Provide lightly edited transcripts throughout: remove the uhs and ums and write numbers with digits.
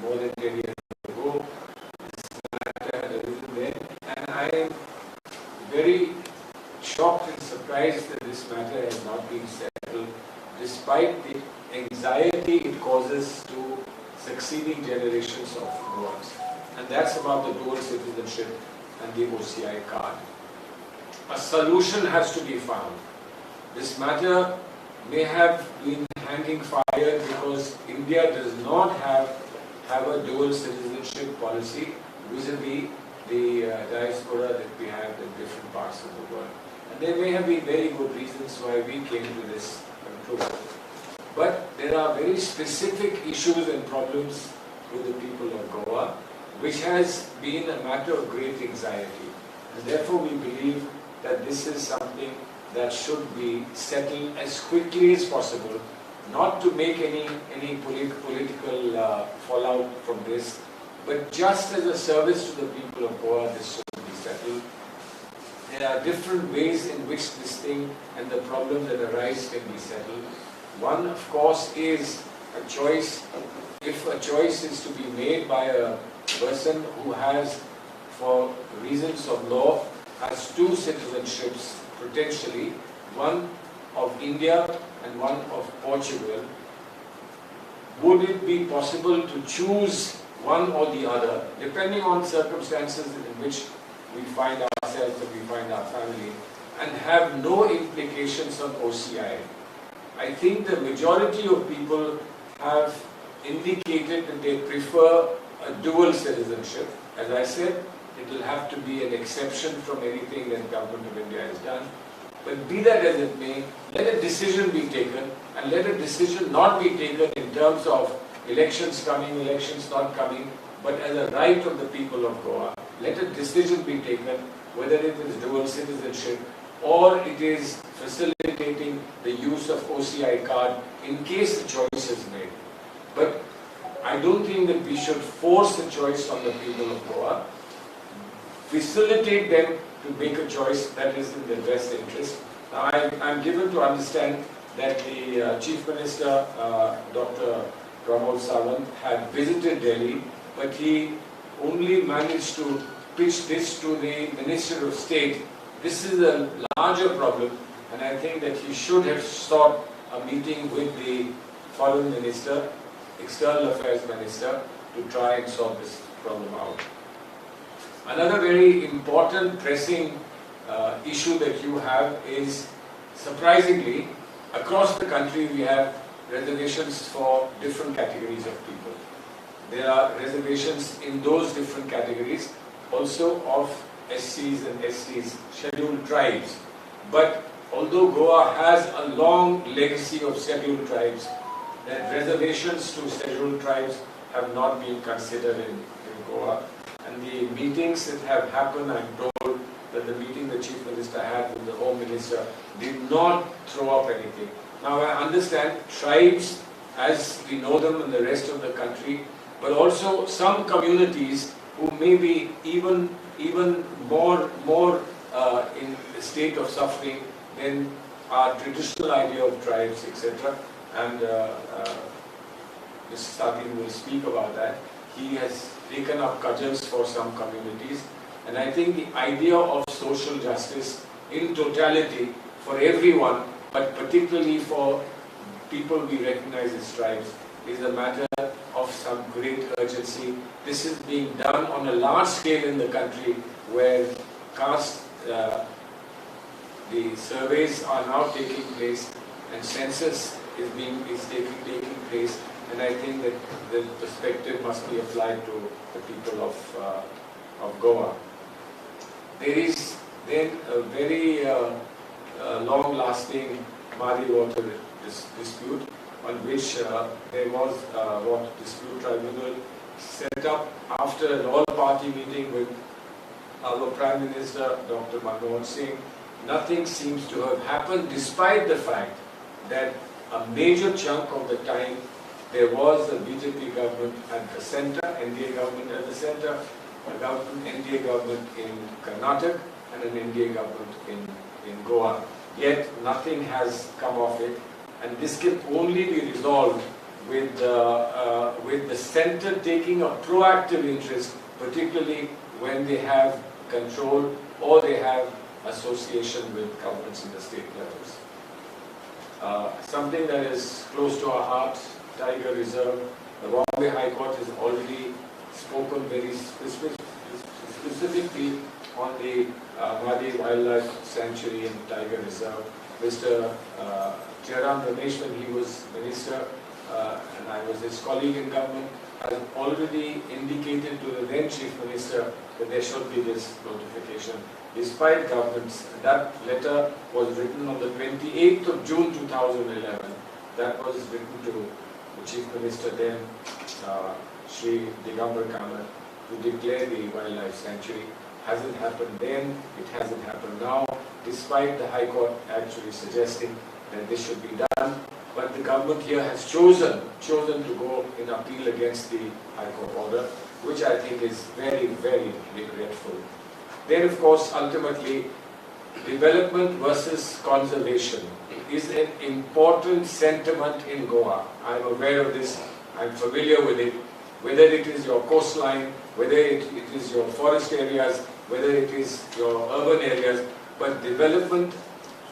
more than 10 years ago. This matter had arisen then, and I am very shocked and surprised that this matter has not been settled, despite the anxiety it causes to succeeding generations of Goans. And that's about the dual citizenship and the OCI card. A solution has to be found. This matter may have been hanging fire because India does not have a dual citizenship policy vis-a-vis the diaspora that we have in different parts of the world. And there may have been very good reasons why we came to this conclusion. But there are very specific issues and problems with the people of Goa, which has been a matter of great anxiety. And therefore we believe that this is something that should be settled as quickly as possible, not to make any political fallout from this, but just as a service to the people of Goa, this should be settled. There are different ways in which this thing and the problems that arise can be settled. One, of course, is a choice. If a choice is to be made by a person who has, for reasons of law, has two citizenships potentially, one of India and one of Portugal, would it be possible to choose one or the other, depending on circumstances in which we find ourselves or we find our family, and have no implications on OCI? I think the majority of people have indicated that they prefer a dual citizenship. As I said, it will have to be an exception from anything that Government of India has done. But be that as it may, let a decision be taken, and let a decision not be taken in terms of elections coming, elections not coming, but as a right of the people of Goa. Let a decision be taken, whether it is dual citizenship or it is facilitating the use of OCI card in case a choice is made. But I don't think that we should force a choice on the people of Goa. Facilitate them to make a choice that is in their best interest. Now, I'm given to understand that the Chief Minister, Dr. Pramod Sawant, had visited Delhi, but he only managed to pitch this to the Minister of State. This is a larger problem, and I think that he should have sought a meeting with the Foreign Minister, External Affairs Minister, to try and sort this problem out. Another very important, pressing issue that you have is, surprisingly, across the country we have reservations for different categories of people. There are reservations in those different categories also of SCs and STs, scheduled tribes. But although Goa has a long legacy of scheduled tribes, that reservations to scheduled tribes have not been considered in Goa. And the meetings that have happened, I'm told that the meeting the Chief Minister had with the Home Minister did not throw up anything. Now I understand tribes as we know them in the rest of the country, but also some communities who may be even more in a state of suffering than our traditional idea of tribes, etc. And Mr. Satin will speak about that. He has taken up cudgels for some communities, and I think the idea of social justice in totality for everyone, but particularly for people we recognize as tribes, is a matter of some great urgency. This is being done on a large scale in the country, where caste, the surveys are now taking place and census is taking place, and I think that the perspective must be applied to the people of Goa. There is then a very long-lasting Mari water dispute, on which there was what dispute tribunal set up after an all-party meeting with our Prime Minister, Dr. Manmohan Singh. Nothing seems to have happened, despite the fact that a major chunk of the time there was a BJP government at the centre, NDA government at the centre, NDA government in Karnataka, and an NDA government in Goa. Yet nothing has come of it, and this can only be resolved with the center taking a proactive interest, particularly when they have control or they have association with governments in the state levels. Something that is close to our heart, Tiger Reserve. The Bombay High Court has already spoken very specifically on the Madi Wildlife Sanctuary and Tiger Reserve. Mr. Jairam Ramesh, when he was minister, and I was his colleague in government, has already indicated to the then Chief Minister that there should be this notification. Despite governments, that letter was written on the 28th of June 2011. That was written to the Chief Minister then, Shri Digambar Kamat, to declare the wildlife sanctuary. Hasn't happened then, it hasn't happened now, despite the High Court actually suggesting that this should be done. But the government here has chosen to go in appeal against the High Court order, which I think is very, very regretful. Then, of course, ultimately, development versus conservation is an important sentiment in Goa. I'm aware of this, I'm familiar with it. Whether it is your coastline, whether it is your forest areas, whether it is your urban areas, but development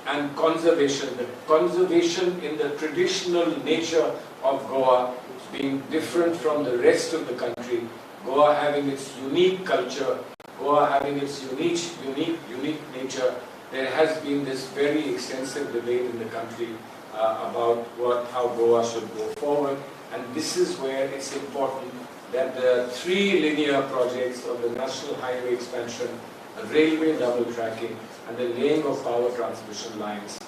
and conservation, the conservation in the traditional nature of Goa being different from the rest of the country, Goa having its unique culture, Goa having its unique nature. There has been this very extensive debate in the country about how Goa should go forward, and this is where it's important that the 3 linear projects of the National Highway Expansion, railway double tracking, and the laying of power transmission lines,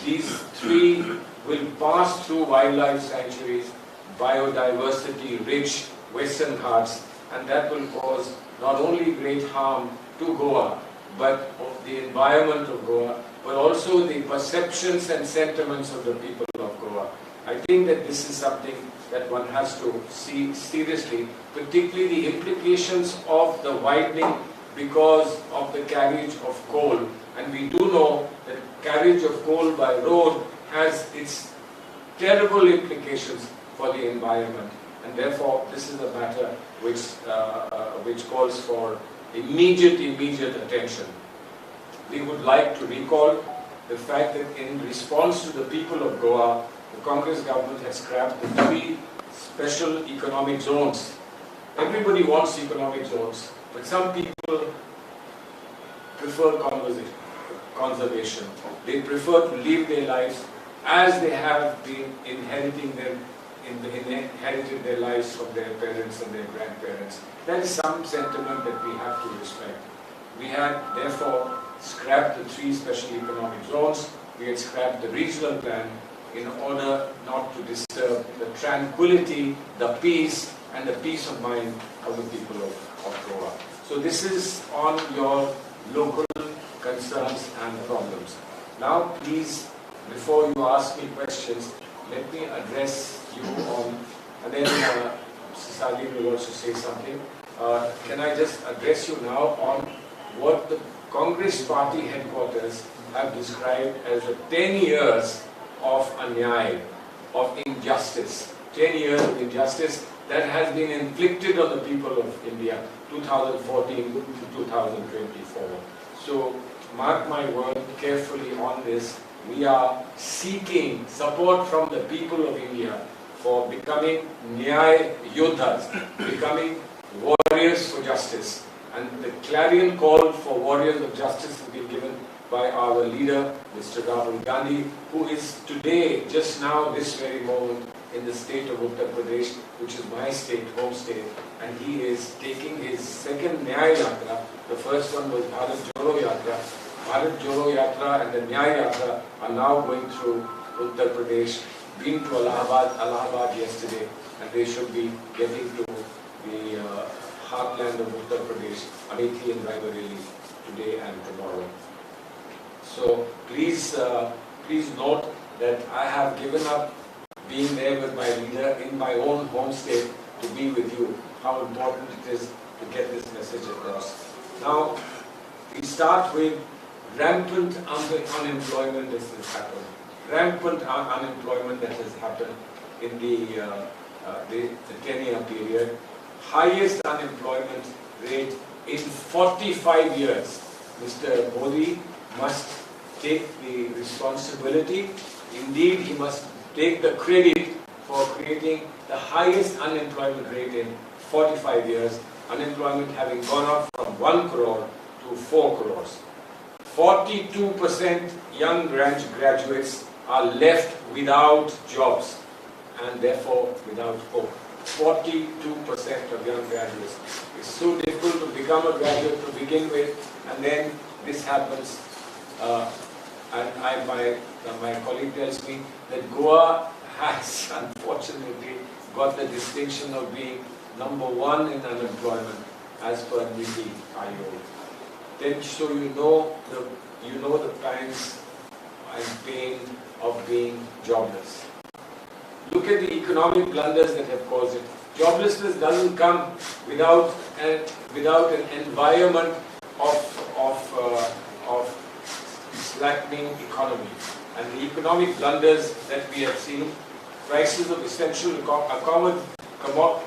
these 3 will pass through wildlife sanctuaries, biodiversity-rich Western Ghats, and that will cause not only great harm to Goa, but of the environment of Goa, but also the perceptions and sentiments of the people of Goa. I think that this is something that one has to see seriously, particularly the implications of the widening because of the carriage of coal. And we do know that carriage of coal by road has its terrible implications for the environment. And therefore, this is a matter which calls for immediate attention. We would like to recall the fact that in response to the people of Goa, the Congress government has scrapped the 3 special economic zones. Everybody wants economic zones, but some people prefer conservation. They prefer to live their lives as they have been inherited their lives from their parents and their grandparents. That is some sentiment that we have to respect. We had therefore scrapped the 3 special economic zones. We had scrapped the regional plan in order not to disturb the tranquility, the peace, and the peace of mind of the people of Goa. So this is on your local concerns and problems. Now please, before you ask me questions, let me address you on, and then Salim will also say something. Can I just address you now on what the Congress party headquarters have described as the 10 years of anyay, of injustice, 10 years of injustice that has been inflicted on the people of India, 2014 to 2024. So mark my word carefully on this. We are seeking support from the people of India for becoming Nyay Yodhas, becoming warriors for justice. And the clarion call for warriors of justice has been given by our leader, Mr. Rahul Gandhi, who is today, just now, this very moment, in the state of Uttar Pradesh, which is my state, home state, and he is taking his second Nyay Yatra. The first one was Bharat Jodo Yatra. Bharat Jodo Yatra and the Nyay Yatra are now going through Uttar Pradesh, been to Allahabad yesterday, and they should be getting to the heartland of Uttar Pradesh, Amethi and Raebareli, today and tomorrow. So please note that I have given up being there with my leader in my own home state to be with you. How important it is to get this message across. Now, we start with rampant unemployment that has happened. Rampant unemployment that has happened in the 10-year period, highest unemployment rate in 45 years. Mr. Modi must take the responsibility. Indeed, he must take the credit for creating the highest unemployment rate in 45 years, unemployment having gone up from 1 crore to 4 crores. 42% young graduates are left without jobs and therefore without hope. 42% of young graduates. It's so difficult to become a graduate to begin with, and then this happens. And my colleague tells me that Goa has unfortunately got the distinction of being #1 in unemployment as per NITI Aayog. Then so you know the pangs and pain of being jobless. Look at the economic blunders that have caused it. Joblessness doesn't come without an environment of slackening economy. And the economic blunders that we have seen, prices of essential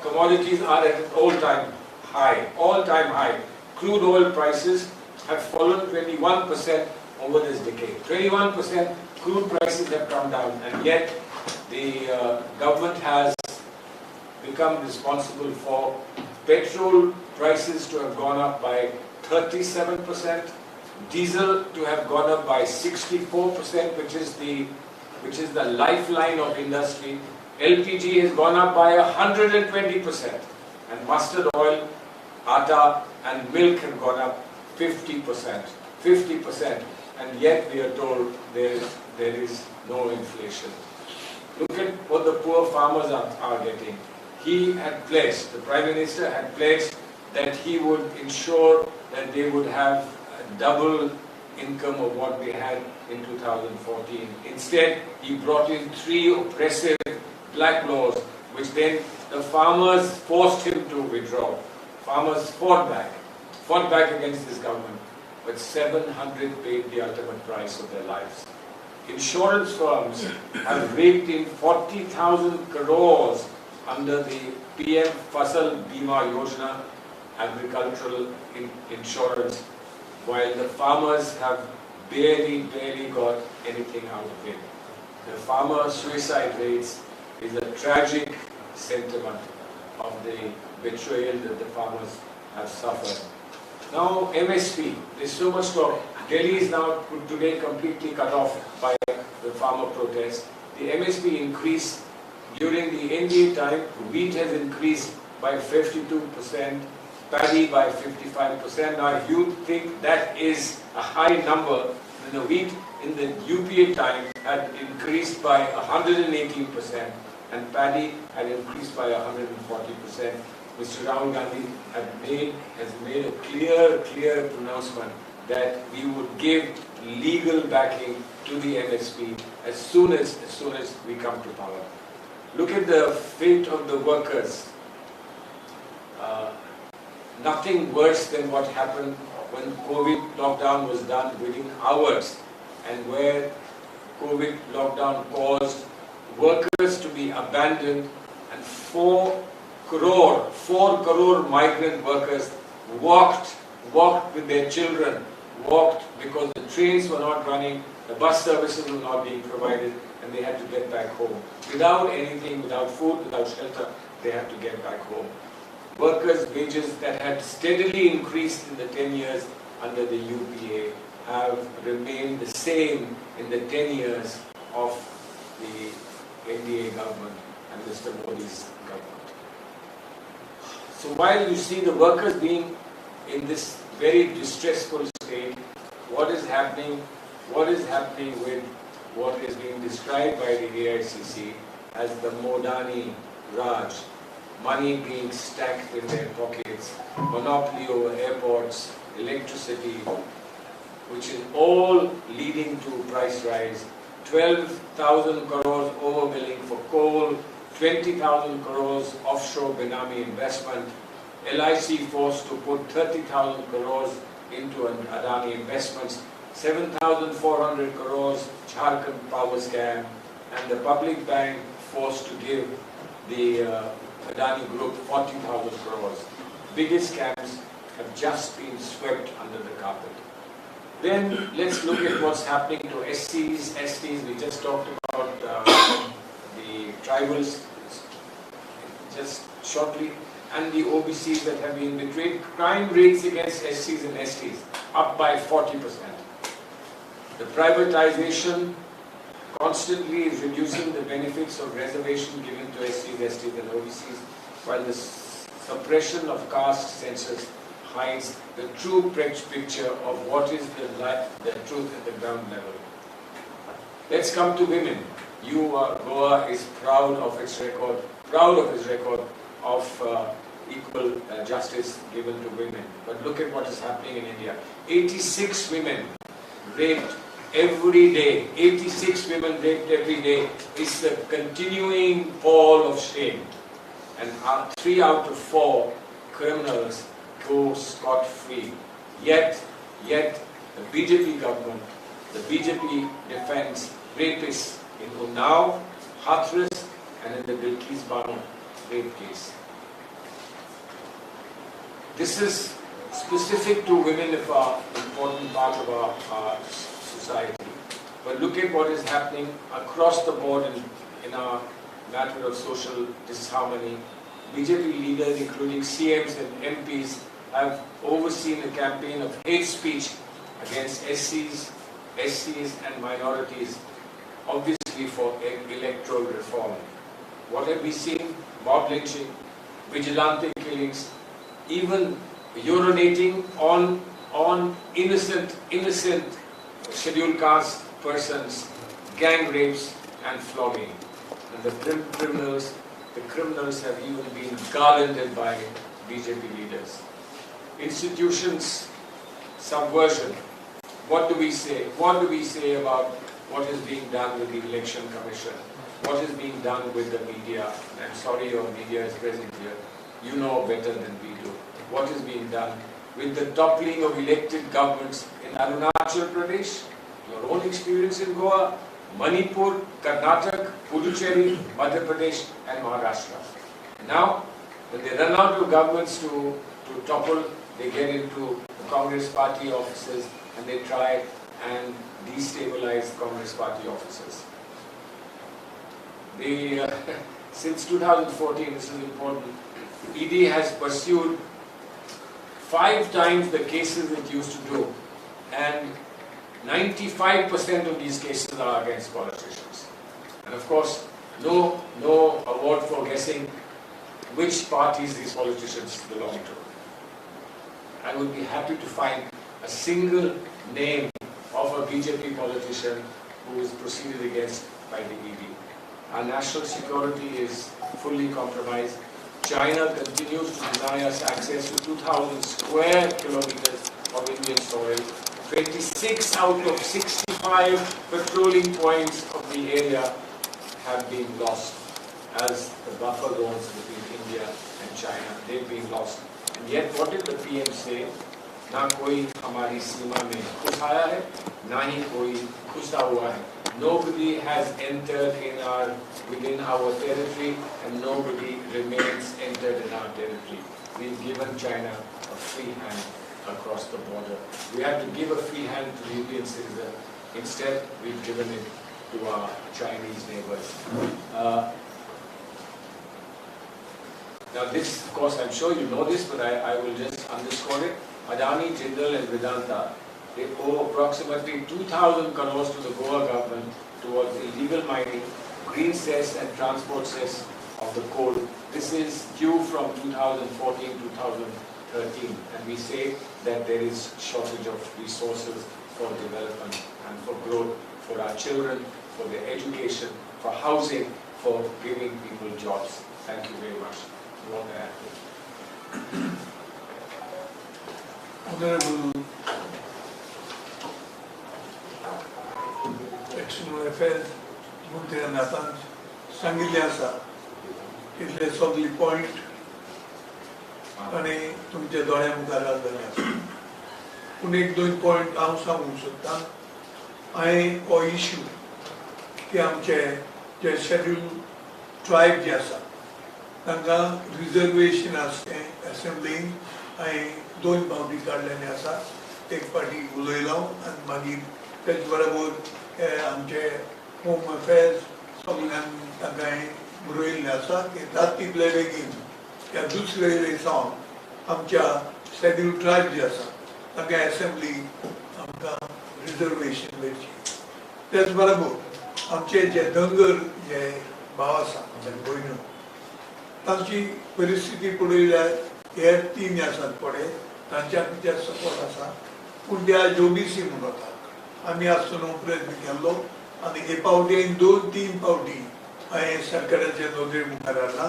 commodities are at an all-time high. Crude oil prices have fallen 21% over this decade. 21% crude prices have come down, and yet the government has become responsible for petrol prices to have gone up by 37%, diesel to have gone up by 64%, which is the lifeline of industry. LPG has gone up by 120%, and mustard oil, atta and milk have gone up 50%, and yet we are told there is no inflation. Look at what the poor farmers are getting. He had pledged, the Prime Minister had pledged that he would ensure that they would have a double income of what they had in 2014. Instead, he brought in 3 oppressive black laws, which then the farmers forced him to withdraw. Farmers fought back against this government, but 700 paid the ultimate price of their lives. Insurance firms have raked in 40,000 crores under the PM Fasal Bima Yojana, agricultural insurance, while the farmers have barely got anything out of it. The farmer suicide rates is a tragic sentiment of the betrayal that the farmers have suffered. Now MSP, there's so much talk. Delhi is now today completely cut off by the farmer protest. The MSP increase during the NDA time, wheat has increased by 52%, paddy by 55%. Now if you think that is a high number, then the wheat in the UPA time had increased by 118% and paddy had increased by 140%. Mr. Rahul Gandhi has made a clear pronouncement that we would give legal backing to the MSP as soon as we come to power. Look at the fate of the workers. Nothing worse than what happened when COVID lockdown was done within hours, and where COVID lockdown caused workers to be abandoned, and 4 crore migrant workers walked with their children, walked because the trains were not running, the bus services were not being provided, and they had to get back home. Without anything, without food, without shelter, they had to get back home. Workers' wages that had steadily increased in the 10 years under the UPA have remained the same in the 10 years of the NDA government and Mr. Modi's government. So while you see the workers being in this very distressful state, what is happening with what is being described by the AICC as the Modani Raj, money being stacked in their pockets, monopoly over airports, electricity, which is all leading to price rise. 12,000 crores overbilling for coal, 20,000 crores offshore Benami investment, LIC forced to put 30,000 crores into an Adani investments, 7,400 crores Jharkhand power scam, and the public bank forced to give the Adani Group 40,000 crores. Biggest scams have just been swept under the carpet. Then let's look at what's happening to SCs, STs. We just talked about the tribals just shortly, and the OBCs that have been betrayed. Crime rates against SCs and STs up by 40%. The privatization constantly is reducing the benefits of reservation given to SCs, STs and OBCs, while the suppression of caste census hides the true picture of what is the truth at the ground level. Let's come to women. Goa is proud of its record of equal justice given to women. But look at what is happening in India. 86 women raped every day. 86 women raped every day is the continuing pall of shame. And 3 out of 4 criminals go scot-free. Yet the BJP government, the BJP defends rapists in Unnao, Hathras and in the Bilkis Bano rape case. This is specific to women of our important part of our society. But look at what is happening across the board in our matter of social disharmony. BJP leaders, including CMs and MPs, have overseen a campaign of hate speech against SCs, SCs and minorities, obviously for electoral reform. What have we seen? Mob lynching, vigilante killings, even urinating on innocent scheduled caste persons, gang rapes and flogging. And the criminals have even been garlanded by BJP leaders. Institutions subversion. What do we say? What do we say about what is being done with the Election Commission? What is being done with the media? I'm sorry your media is present here. You know better than we do. What is being done with the toppling of elected governments in Arunachal Pradesh, your own experience in Goa, Manipur, Karnataka, Puducherry, Madhya Pradesh and Maharashtra. Now, when they run out of governments to topple, they get into the Congress party offices and they try and destabilize Congress party offices. Since 2014, this is important, ED has pursued 5 times the cases it used to do, and 95% of these cases are against politicians. And of course, no award for guessing which parties these politicians belong to. I would be happy to find a single name of a BJP politician who is proceeded against by the ED. Our national security is fully compromised. China continues to deny us access to 2,000 square kilometers of Indian soil. 26 out of 65 patrolling points of the area have been lost as the buffer zones between India and China. They've been lost. And yet, what did the PM say? Na koi hamari seema mein घुस आया है, ना ही कोई घुसा हुआ है. Nobody has entered within our territory, and nobody remains entered in our territory. We've given China a free hand across the border. We have to give a free hand to the Indian citizen. Instead, we've given it to our Chinese neighbors. Now this, of course, I'm sure you know this, but I will just underscore it. Adani, Jindal and Vedanta, they owe approximately 2,000 crores to the Goa government towards illegal mining, green cess and transport cess of the coal. This is due from 2014 to 2013, and we say that there is shortage of resources for development and for growth, for our children, for their education, for housing, for giving people jobs. Thank you very much. You want to add? Honorable External Affairs Monthri Nathan सांगितले आसा तितले सगळी point आणि तुमच्या दोळ्या मुखार घालतले आसा. पूण 1-2 पॉइंट हांव सांगूंक सोदतां. हांवें हो इश्यू की आमचे जे शेड्यूल ट्रायब जे आसा तांकां रिजर्वेशन आसलें असेंब्लीन हांवें 2 फावटी काडलेलें आसा. एक फावटी उलयलो आनी मागीर तेच बरोबर आमचे होम अफेर्स सगळ्यांक तांकां हांवें बरयल्लें आसा की जाता तितले बेगीन त्या दुसरे दिसांक आमच्या शेड्यूल ट्रायब जे आसा तांकां असेंब्ली आमकां रिजर्वेशन मेळची. तेच बरोबर आमचे जे दोंगर जे भाव आसा आमचे भयण्यो तांची परिस्थिती पळयल्यार हे 3 आसात पळय तांच्याक कितें सपोर्ट आसा पूण त्या ओबीसी म्हणून वतात आमी आसतना प्रयत्न केल्लो आनी हे फावटी 2-3 फावटी हांवें सरकाराच्या नोंदणी मुखार हाडला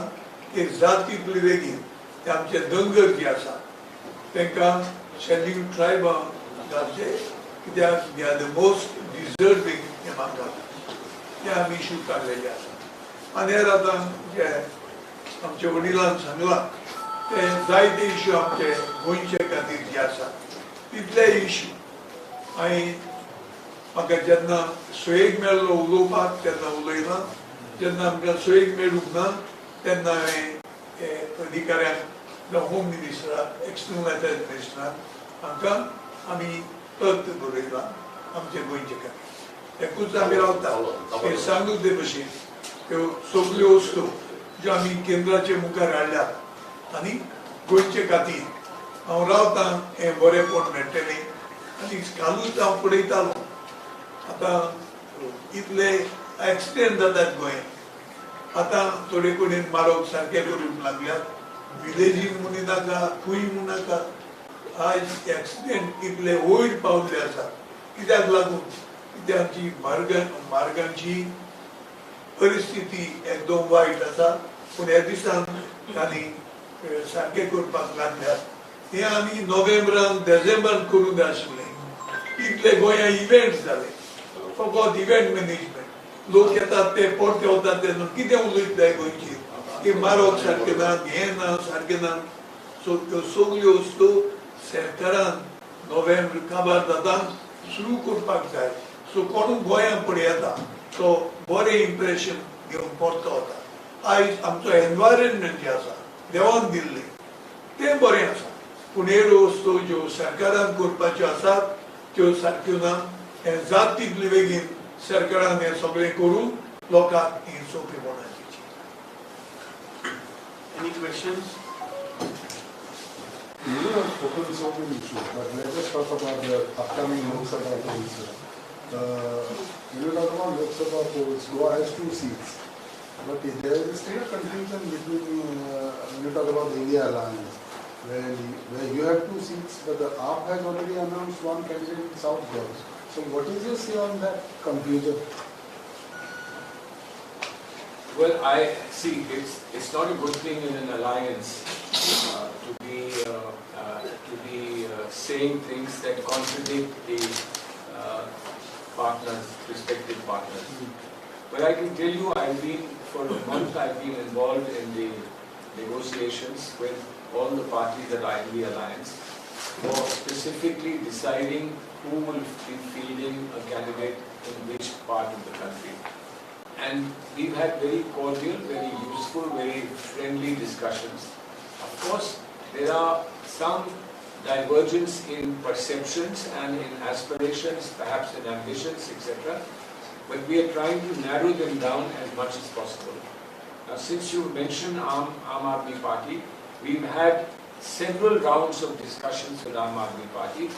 की जाता तितले बेगीन ते आमचे दोंगर जे आसा तांकां शेड्यूल ट्रायबांक घालचे कित्याक they are the most deserving among ते आमी इश्यू काडलेले आसा. आनी हेर आतां जे आमच्या वडिलांन सांगलां ते जायते इश्यू आमचे गोंयचे खातीर जे आसा तितले इश्यू हांवें म्हाका जेन्ना सोयेक मेळ्ळो उलोवपाक तेन्ना उलयलां. जेन्ना आमकां सोयेक मेळूंक ना तेन्ना हांवें अधिकाऱ्यांक होम मिनिस्टराक एक्सटर्नल अफेर्स मिनिस्टराक हांकां आमी पत्र बरयलां आमचे गोंयचे खातीर. एकूच आमी रावता हे सांगून ते भशेन त्यो सगल्यो वस्तू ज्यो आमी केंद्राचे मुखार हाडल्यात आनी गोंयचे खातीर हांव रावतां हें बरेंपण मेळटलें आनी कालूच हांव पळयतालो आतां इतले एक्सिडेंट जातात गोंयांत. आतां थोडे कडेन मारप सारके करूंक लागल्यात विलेजीन म्हणू नाका खंय म्हणू नाका. आज एक्सिडेंट इतले वयर पावल्ले आसा कित्याक लागून कित्याक आमची मार्गांची परिस्थिती एकदम वायट आसा. पूण ह्या दिसान तांणी सारके करपाक लागल्यात हें आमी नोव्हेंबरान डिसेंबरान करूंक जाय आशिल्लें. इतले गोंयांत इव्हेंट्स जाले फकत इव्हेंट मॅनेजमेंट लोक येतात ते परते वतात तेन्ना कितें उलयताय गोंयचेर की मारप सारकें ना हें ना सारकें ना. सो त्यो सगल्यो वस्तू सरकारान नोव्हेंबर काबार जाता सुरू करपाक जाय. सो कोण गोंयांत पळयता तो बरें इम्प्रेशन घेवन परतो वता. आयज आमचो एनवायरमेंट जे आसा देवान दिल्लें तें बरें आसा पूण हेर वस्तू ज्यो सरकारान करपाच्यो आसात त्यो सारक्यो ना. हें जाता तितले बेगीन सरकारान हें सगळें करून लोकांक ही सोंपेपणां दिवची. Any questions? You have spoken so many issues, but let us talk about the upcoming Lok Sabha polls. When you talk about Lok Sabha polls, Goa has 2 seats. But there is still a confusion between, when you talk about the India Alliance, where you have 2 seats, but the AAP has already announced 1 candidate in South Goa. So what is your say on that confusion? Well, I see it's not a good thing in an alliance to be saying things that contradict the partners, respective partners. But I can tell you, for a month I've been involved in the negotiations with all the parties that are in the alliance for specifically deciding who will be fielding a candidate in which part of the country. And we've had very cordial, very useful, very friendly discussions. Of course, there are some divergence in perceptions and in aspirations, perhaps in ambitions, etc. But we are trying to narrow them down as much as possible. Now, since you mentioned Aam Aadmi Party, we've had several rounds of discussions with Aam Aadmi Party.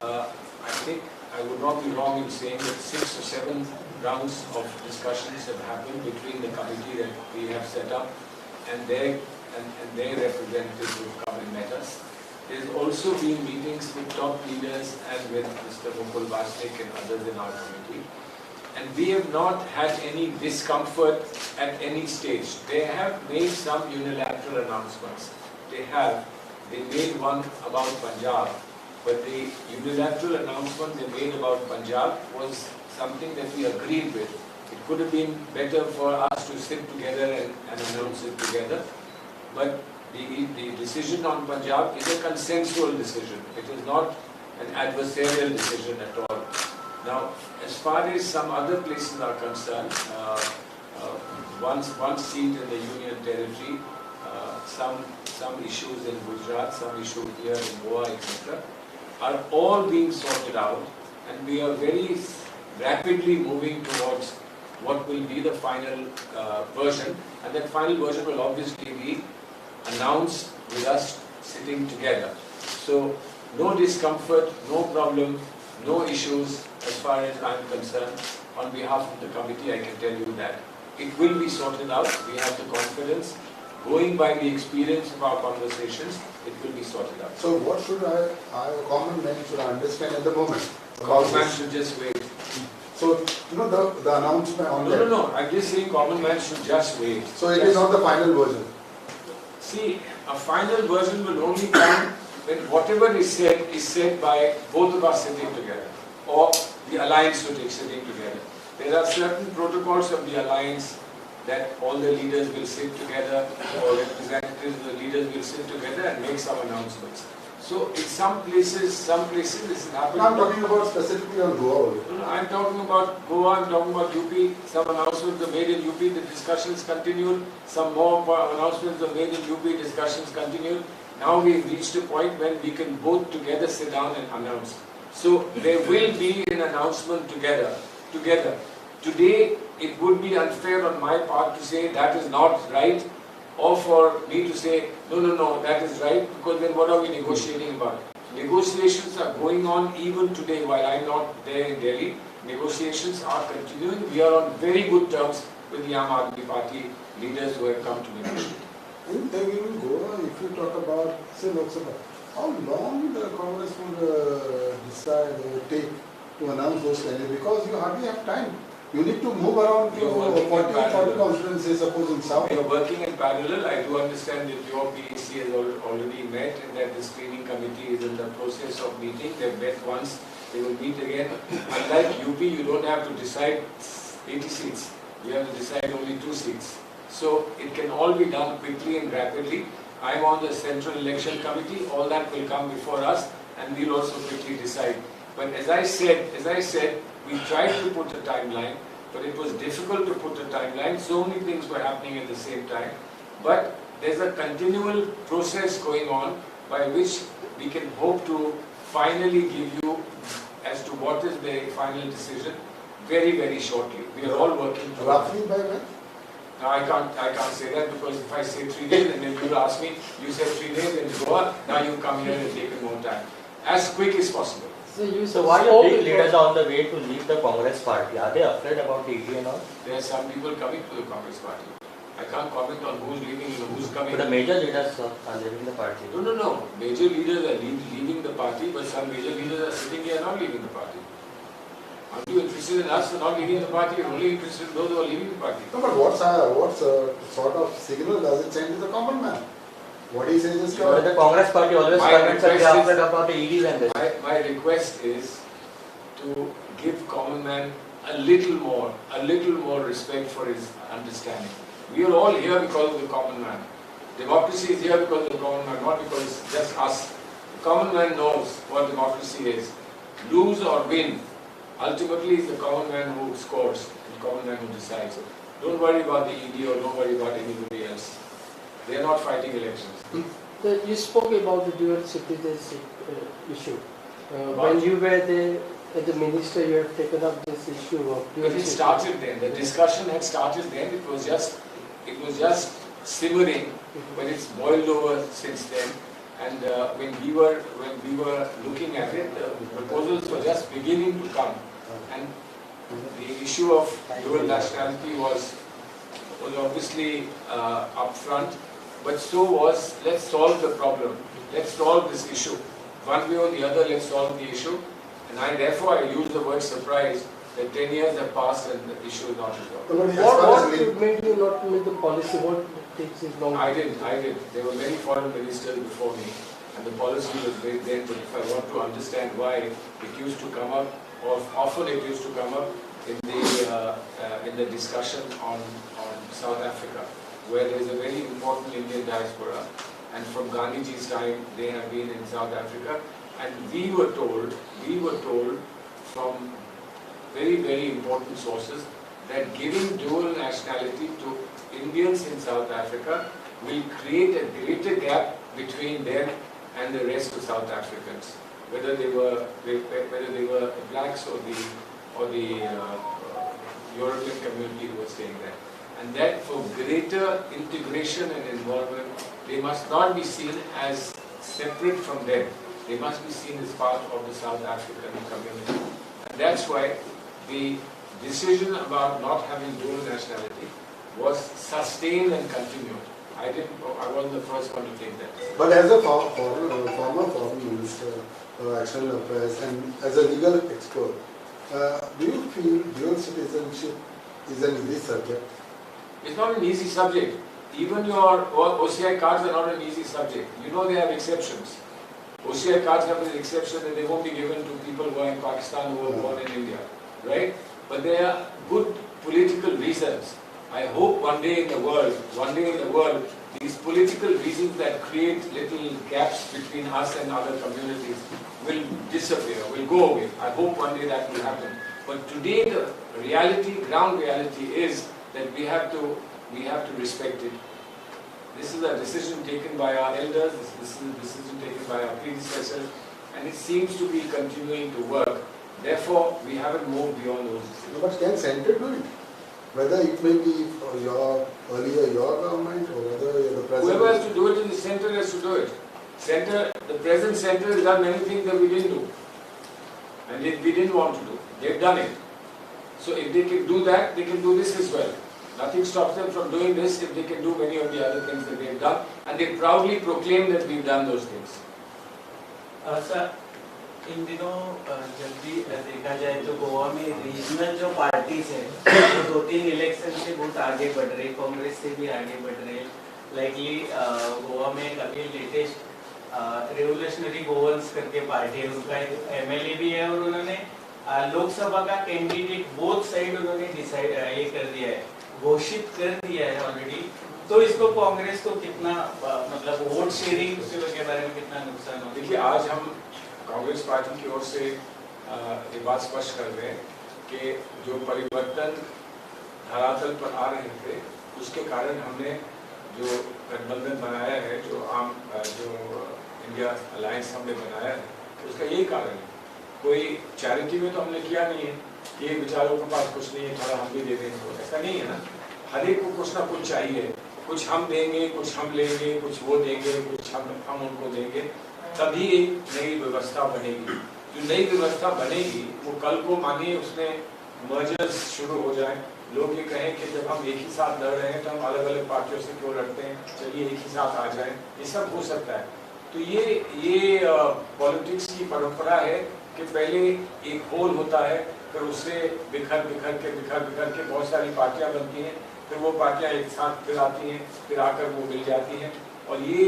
I think I would not be wrong in saying that 6 or 7 rounds of discussions have happened between the committee that we have set up and their representatives who have come and met us. There's also been meetings with top leaders and with Mr. Mukul Vasnik and others in our committee. And we have not had any discomfort at any stage. They have made some unilateral announcements. They made one about Punjab, but the unilateral announcement they made about Punjab was something that we agreed with. It could have been better for us to sit together and announce it together. But the decision on Punjab is a consensual decision. It is not an adversarial decision at all. Now, as far as some other places are concerned, one seat in the Union Territory, some issues in Gujarat, some issue here in Goa, etc., are all being sorted out, and we are very rapidly moving towards what will be the final version, and that final version will obviously be announced with us sitting together. So no discomfort, no problem, no issues as far as I am concerned. On behalf of the committee, I can tell you that it will be sorted out. We have the confidence. Going by the experience of our conversations, it will be sorted out. So what should a common man should understand at the moment? Common man should just wait. So, the announcement on that. No. I'm just saying common man should just wait. So it is not the final version. See, a final version will only come when whatever is said by both of us sitting together, or the alliance sitting together. There are certain protocols of the alliance that all the leaders will sit together, or representatives of the leaders will sit together and make some announcements. So in some places this is happening. I'm talking about specifically on Goa. No, I'm talking about Goa, I'm talking about UP. Some announcements are made in UP, the discussions continued. Some more announcements are made in UP, discussions continued. Now we've reached a point when we can both together sit down and announce. So there will be an announcement together. Today, it would be unfair on my part to say that is not right, or for me to say, no, that is right, because then what are we negotiating about? Negotiations are going on even today while I'm not there in Delhi. Negotiations are continuing. We are on very good terms with the Aam Aadmi Party leaders who have come to negotiate. In Goa, if you talk about, say, Lok Sabha, how long the Congress would decide or take to announce those candidates? Because you hardly have time. You need to move around to 40 constituencies, suppose in South. You are working in parallel. I do understand that your PEC has already met and that the screening committee is in the process of meeting. They have met once, they will meet again. Unlike UP, you don't have to decide 80 seats. You have to decide only 2 seats. So it can all be done quickly and rapidly. I am on the Central Election Committee. All that will come before us and we will also quickly decide. But as I said, we tried to put a timeline, but it was difficult to put a timeline. So many things were happening at the same time. But there's a continual process going on by which we can hope to finally give you as to what is the final decision very, very shortly. We are all working towards. Roughly by when? Now I can't say that because if I say 3 days and then you will ask me, you said 3 days in Goa, now you come here and take more time. As quick as possible. So why are big leaders on the way to leave the Congress party? Are they afraid about the ED and all? There are some people coming to the Congress party. I can't comment on who's leaving and who's coming. But the major leaders are leaving the party. No. Major leaders are leaving the party, but some major leaders are sitting here not leaving the party. Aren't you interested in us for not leaving the party? You're only interested in those who are leaving the party. No, but what sort of signal does it send to the common man? What he says is But the Congress party always comments that they are afraid about the EDs and this. My request is to give common man a little more respect for his understanding. We are all here because of the common man. Democracy is here because of the common man, not because it's just us. The common man knows what democracy is. Lose or win, ultimately it's the common man who scores, the common man who decides. Don't worry about the ED or don't worry about anybody else. They are not fighting elections. You spoke about the dual citizenship issue. When you were there as a minister, you have taken up this issue of dual But it started then. The discussion had started then. It was just simmering, but it's boiled over since then. And when we were looking at it, the proposals were just beginning to come. And the issue of dual nationality was obviously up front. But so was, let's solve the problem. Let's solve this issue. One way or the other, let's solve the issue. And therefore I use the word surprise that 10 years have passed and the issue is not resolved. What made you not make the policy? What takes it long? I did. There were many foreign ministers before me and the policy was great then, but if I want to understand why, it used to come up, or often it used to come up in the discussion on South Africa, where there is a very important Indian diaspora, and from Gandhiji's time they have been in South Africa, and we were told from very, very important sources that giving dual nationality to Indians in South Africa will create a greater gap between them and the rest of South Africans, whether they were blacks or the European community who was staying there. And that for greater integration and involvement, they must not be seen as separate from them. They must be seen as part of the South African community. And that's why the decision about not having dual nationality was sustained and continued. I wasn't the first one to take that. But as a former foreign minister, external affairs, and as a legal expert, do you feel dual citizenship is an easy subject? It's not an easy subject. Even your OCI cards are not an easy subject. You know they have exceptions. OCI cards have an exception that they won't be given to people who are in Pakistan who were born in India, right? But there are good political reasons. I hope one day in the world, these political reasons that create little gaps between us and other communities will disappear, will go away. I hope one day that will happen. But today the reality, ground reality is that we have to respect it. This is a decision taken by our elders, this is a decision taken by our predecessors, and it seems to be continuing to work. Therefore, we haven't moved beyond those decisions. But can centre do it? Whether it may be earlier your government or whether the present... Whoever has to do it in the centre has to do it. The present centre has done many things that we didn't do. And we didn't want to do. They've done it. So if they can do that, they can do this as well. Nothing stops them from doing this if they can do many of the other things that they've done. And they proudly proclaim that we've done those things. Sir इन दिनों जब भी देखा जाए तो गोवा में regional जो parties है वो 2-3 इलेक्शन से बहुत आगे बढ़ रही, कांग्रेस से भी आगे बढ़ रहे। लाइकली गोवा में अभी लेटेस्ट रेवोल्यूशनरी गोवंस करके पार्टी है, उनका एक एमएलए भी है और उन्होंने लोकसभा का कैंडिडेट बोथ साइड उन्होंने डिसाइड ये कर दिया है, घोषित कर दिया है ऑलरेडी। तो इसको कांग्रेस को कितना मतलब वोट शेयरिंग के बारे में कितना नुकसान हो? देखिए, आज हम कांग्रेस पार्टी की ओर से ये बात स्पष्ट कर रहे हैं कि जो परिवर्तन धरातल पर आ रहे थे उसके कारण हमने जो गठबंधन बनाया है, जो इंडिया अलायंस हमने बनाया है, उसका यही कारण है। कोई चैरिटी में तो हमने किया नहीं है कि बेचारों के पास कुछ नहीं है, थोड़ा हम भी दे देंगे, ऐसा नहीं है ना। हर एक को कुछ ना कुछ चाहिए, कुछ हम देंगे, कुछ हम लेंगे, कुछ वो देंगे, कुछ हम उनको देंगे, तभी एक नई व्यवस्था बनेगी। जो नई व्यवस्था बनेगी वो कल को मानिए उसमें मर्जर्स शुरू हो जाए, लोग ये कहें कि जब हम एक ही साथ लड़ रहे हैं तो हम अलग अलग पार्टियों से क्यों लड़ते हैं, चलिए एक ही साथ आ जाएं, ये सब हो सकता है। तो ये पॉलिटिक्स की परंपरा है कि पहले एक होल होता है, फिर उससे बिखर के बहुत सारी पार्टियां बनती हैं, फिर वो पार्टियां एक साथ फिर आती हैं, फिर आकर वो मिल जाती हैं, और ये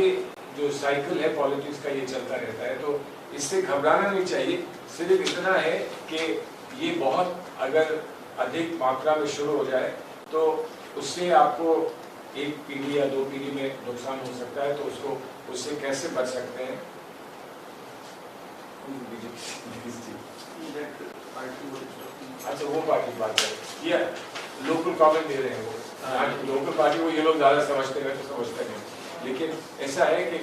जो साइकिल है पॉलिटिक्स का ये चलता रहता है। तो इससे घबराना नहीं चाहिए, सिर्फ इतना है कि ये बहुत अगर अधिक मात्रा में शुरू हो जाए तो उससे आपको एक पीढ़ी या 2 पीढ़ी में नुकसान हो सकता है। तो उससे कैसे बच सकते हैं? अच्छा, वो पार्टी बात है, ये लोकल कमेंट दे रहे हैं वो लोकल पार्टी को ये लोग ज़्यादा समझते हैं तो समझते नहीं, लेकिन ऐसा है कि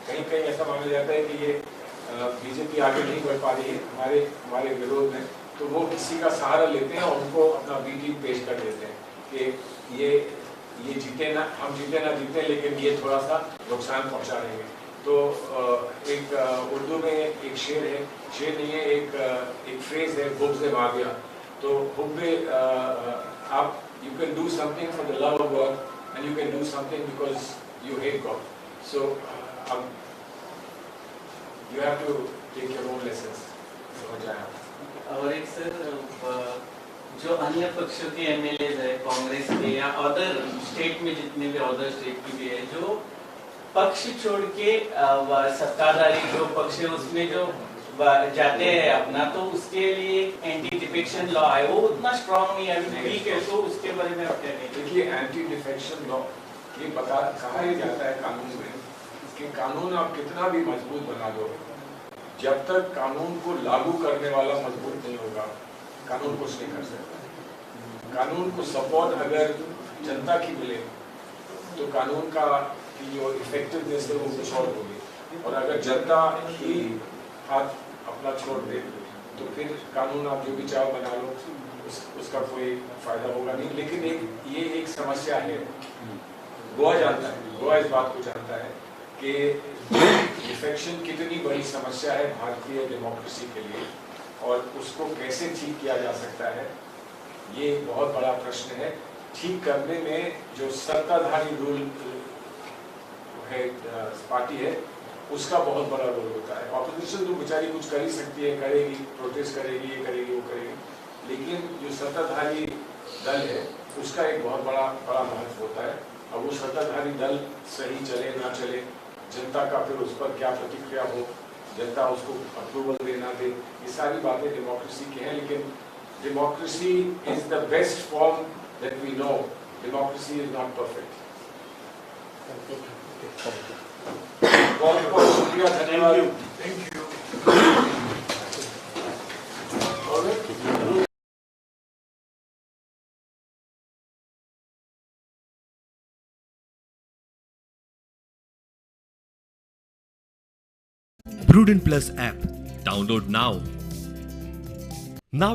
कहीं ऐसा माना जाता है कि ये बीजेपी आगे नहीं बढ़ पा रही है हमारे विरोध में, तो वो किसी का सहारा लेते हैं और उनको अपना बी टीम पेश कर देते हैं कि ये जीते ना, हम जीते ना जीते, लेकिन ये थोड़ा सा नुकसान पहुंचा देंगे। तो एक उर्दू में एक शेर है, शेर नहीं है, एक फ्रेज है, हुब से भाग्या। तो हुब आप you can do something for the love of God and you can do something because you hate God. So you have to take your own lessons. समझ आया? और एक सर जो अन्य पक्षों के एमएलए है कांग्रेस के या अदर स्टेट में जितने भी अदर स्टेट की भी है, जो पक्ष छोड़ के सत्ताधारी जो पक्ष है उसमें जो जाते हैं अपना, तो उसके लिए एंटी डिफेक्शन लॉ है, वो उतना स्ट्रांग नहीं है, वीक है, तो उसके बारे में आप क्या कहेंगे? देखिए, एंटी डिफेक्शन लॉ ये पता कहा ही जाता है कानून में कि कानून आप कितना भी मजबूत बना दो, जब तक कानून को लागू करने वाला मजबूत नहीं होगा, कानून कुछ नहीं कर सकता। कानून को सपोर्ट अगर जनता की मिले तो कानून का की जो इफेक्टिवनेस है वो कुछ और होगी, और अगर जनता ही हाथ अपना छोड़ दे तो फिर कानून आप जो भी चाहो बना लो, उसका कोई फायदा होगा नहीं। लेकिन ये एक समस्या है, गोवा जानता है, गोवा इस बात को जानता है कि डिफेक्शन कितनी बड़ी समस्या है भारतीय डेमोक्रेसी के लिए, और उसको कैसे ठीक किया जा सकता है ये बहुत बड़ा प्रश्न है। ठीक करने में जो सत्ताधारी रूल है पार्टी है उसका बहुत बड़ा रोल होता है। ऑपोजिशन तो बेचारी कुछ कर ही सकती है, करेगी, प्रोटेस्ट करेगी, ये करेगी, वो करेगी, लेकिन जो सत्ताधारी दल है उसका एक बहुत बड़ा महत्व होता है। अब वो सत्ताधारी दल सही चले ना चले, जनता का फिर उस पर क्या प्रतिक्रिया हो, जनता उसको अप्रूवल देना दे, ये सारी बातें डेमोक्रेसी की हैं। लेकिन democracy is the best form that we know, democracy is not perfect. बहुत बहुत शुक्रिया, धन्यवाद। Thank you. Prudent Plus app. Download now.